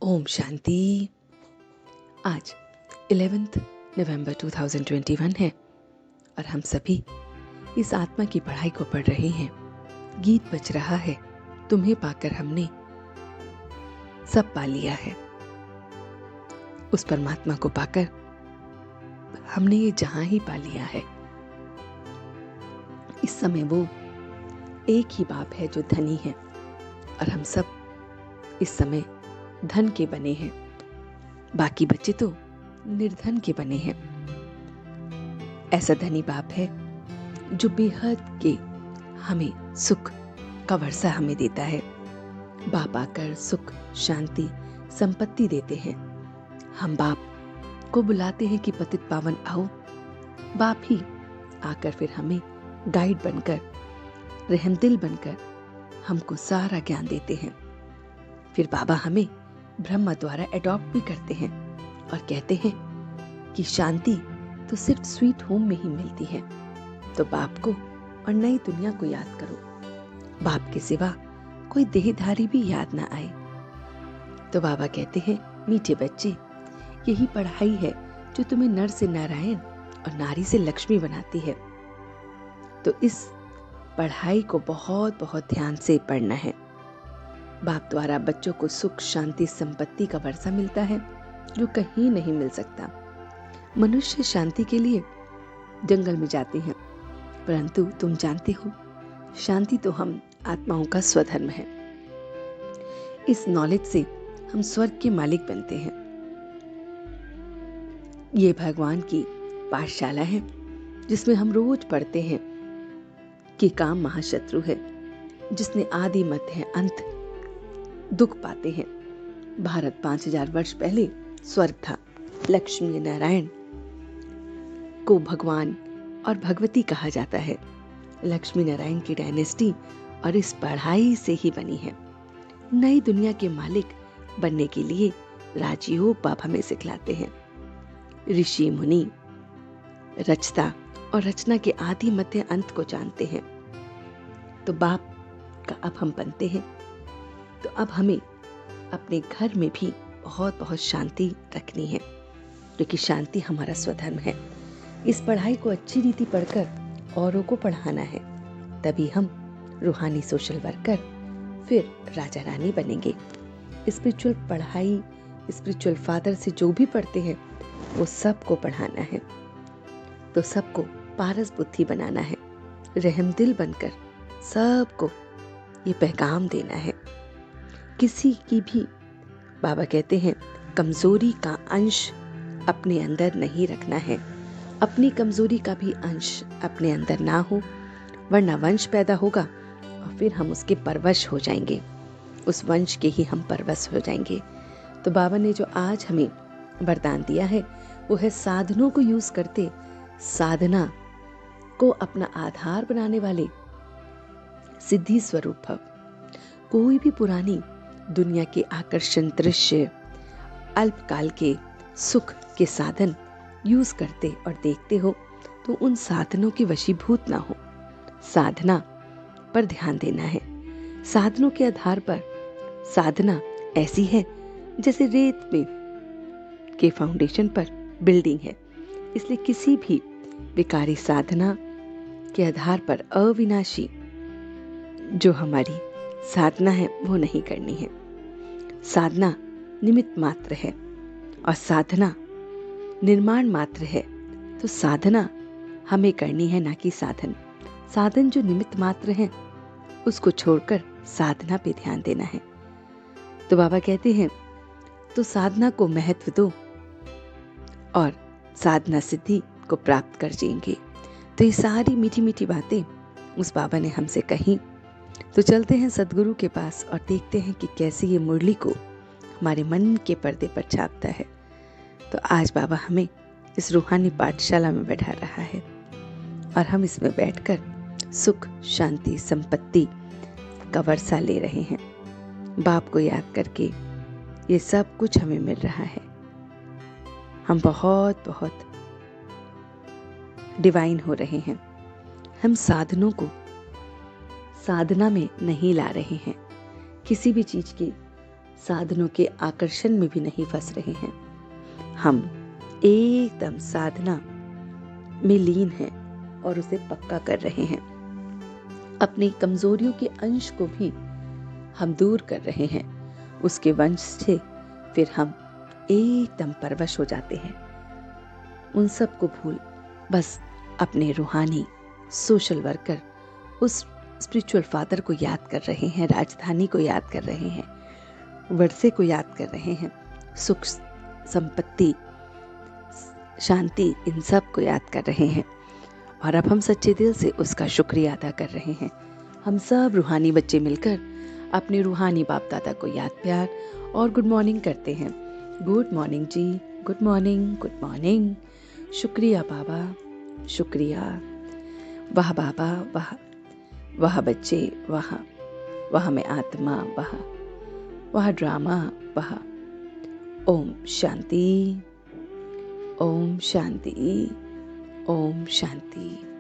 ओम शांति। आज 11 नवंबर 2021 है और हम सभी इस आत्मा की पढ़ाई को पढ़ रहे हैं। गीत बज रहा है, तुम्हें पाकर हमने सब पा लिया है। उस परमात्मा को पाकर हमने ये जहां ही पा लिया है। इस समय वो एक ही बाप है जो धनी है और हम सब इस समय धन के बने हैं। बाकी बच्चे तो निर्धन के बने हैं। ऐसा धनी बाप है जो बेहद के हमें सुख का वर्षा हमें देता है। बाप आकर सुख, शांति, संपत्ति देते हैं। हम बाप को बुलाते हैं कि पतित पावन आओ। बाप ही आकर फिर हमें गाइड बनकर, रहमदिल बनकर हमको सारा ज्ञान देते हैं। फिर बाबा हमें ब्रह्मा द्वारा अडॉप्ट भी करते हैं और कहते हैं कि शांति तो सिर्फ स्वीट होम में ही मिलती है। तो बाप को और नई दुनिया को याद करो। बाप के सिवा कोई देहधारी भी याद ना आए। तो बाबा कहते हैं, मीठे बच्चे, यही पढ़ाई है जो तुम्हें नर से नारायण और नारी से लक्ष्मी बनाती है। तो इस पढ़ाई को बहुत बहुत ध्यान से पढ़ना है। बाप द्वारा बच्चों को सुख, शांति, संपत्ति का वर्षा मिलता है जो कहीं नहीं मिल सकता। मनुष्य शांति के लिए जंगल में जाते हैं, परंतु तुम जानते हो शांति तो हम आत्माओं का स्वधर्म है। इस नॉलेज से हम स्वर्ग के मालिक बनते हैं। ये भगवान की पाठशाला है जिसमें हम रोज पढ़ते हैं कि काम महाशत्रु है, जिसने आदि मत है, अंत दुख पाते हैं। भारत 5000 वर्ष पहले स्वर्ग था। लक्ष्मी नारायण को भगवान और भगवती कहा जाता है। लक्ष्मी नारायण की डायनेस्टी और इस पढ़ाई से ही बनी है। नई दुनिया के मालिक बनने के लिए राजयोग बाप हमें सिखलाते हैं। ऋषि मुनि रचता और रचना के आदि मध्य अंत को जानते हैं। तो बाप का अब हम बनते हैं। तो अब हमें अपने घर में भी बहुत बहुत शांति रखनी है, क्योंकि शांति हमारा स्वधर्म है। इस पढ़ाई को अच्छी रीति पढ़कर औरों को पढ़ाना है, तभी हम रूहानी सोशल वर्कर, फिर राजा रानी बनेंगे। स्पिरिचुअल पढ़ाई, स्पिरिचुअल फादर से जो भी पढ़ते हैं वो सबको पढ़ाना है। तो सबको पारस बुद्धि बनाना है, रहमदिल बनकर सबको ये पैगाम देना है। किसी की भी, बाबा कहते हैं, कमजोरी का अंश अपने अंदर नहीं रखना है। अपनी कमजोरी का भी अंश अपने अंदर ना हो, वरना वंश पैदा होगा और फिर हम उसके परवश हो जाएंगे। उस वंश के ही हम परवश हो जाएंगे। तो बाबा ने जो आज हमें वरदान दिया है वो है साधनों को यूज करते, साधना को अपना आधार बनाने वाले सिद्धि स्वरूप भव। कोई भी पुरानी दुनिया के आकर्षण, दृश्य, अल्पकाल के सुख के साधन यूज करते और देखते हो तो उन साधनों के वशीभूत ना हो। साधना पर ध्यान देना है। साधनों के आधार पर साधना ऐसी है जैसे रेत में के फाउंडेशन पर बिल्डिंग है। इसलिए किसी भी विकारी साधना के आधार पर अविनाशी जो हमारी साधना है वो नहीं करनी है। साधना निमित्त मात्र है और साधना निर्माण मात्र है। तो साधना हमें करनी है, ना कि साधन। साधन जो निमित्त मात्र है उसको छोड़कर साधना पे ध्यान देना है। तो बाबा कहते हैं, तो साधना को महत्व दो और साधना सिद्धि को प्राप्त कर जाएंगे। तो ये सारी मीठी मीठी बातें उस बाबा ने हमसे कही। तो चलते हैं सदगुरु के पास और देखते हैं कि कैसे ये मुरली को हमारे मन के पर्दे पर छापता है। तो आज बाबा हमें इस रूहानी पाठशाला में बैठा रहा है और हम इसमें बैठकर सुख, शांति, संपत्ति का वर्षा ले रहे हैं। बाप को याद करके ये सब कुछ हमें मिल रहा है। हम बहुत बहुत डिवाइन हो रहे हैं। हम साधनों को साधना में नहीं ला रहे हैं। किसी भी चीज की साधनों के आकर्षण में भी नहीं फंस रहे हैं। हम एकदम साधना में लीन हैं और उसे पक्का कर रहे हैं। अपनी कमजोरियों के अंश को भी हम दूर कर रहे हैं। उसके वंश से फिर हम एकदम परवश हो जाते हैं। उन सब को भूल बस अपने रूहानी सोशल वर्कर, उस स्पिरिचुअल फादर को याद कर रहे हैं, राजधानी को याद कर रहे हैं, वर्षे को याद कर रहे हैं, सुख संपत्ति शांति इन सब को याद कर रहे हैं। और अब हम सच्चे दिल से उसका शुक्रिया अदा कर रहे हैं। हम सब रूहानी बच्चे मिलकर अपने रूहानी बाप दादा को याद प्यार और गुड मॉर्निंग करते हैं। गुड मॉर्निंग जी, गुड मॉर्निंग, गुड मॉर्निंग। शुक्रिया बाबा, शुक्रिया। वाह बाबा, वाह वाह बच्चे, वाह में आत्मा, वाह ड्रामा, वाह। ओम शांति, ओम शांति, ओम शांति।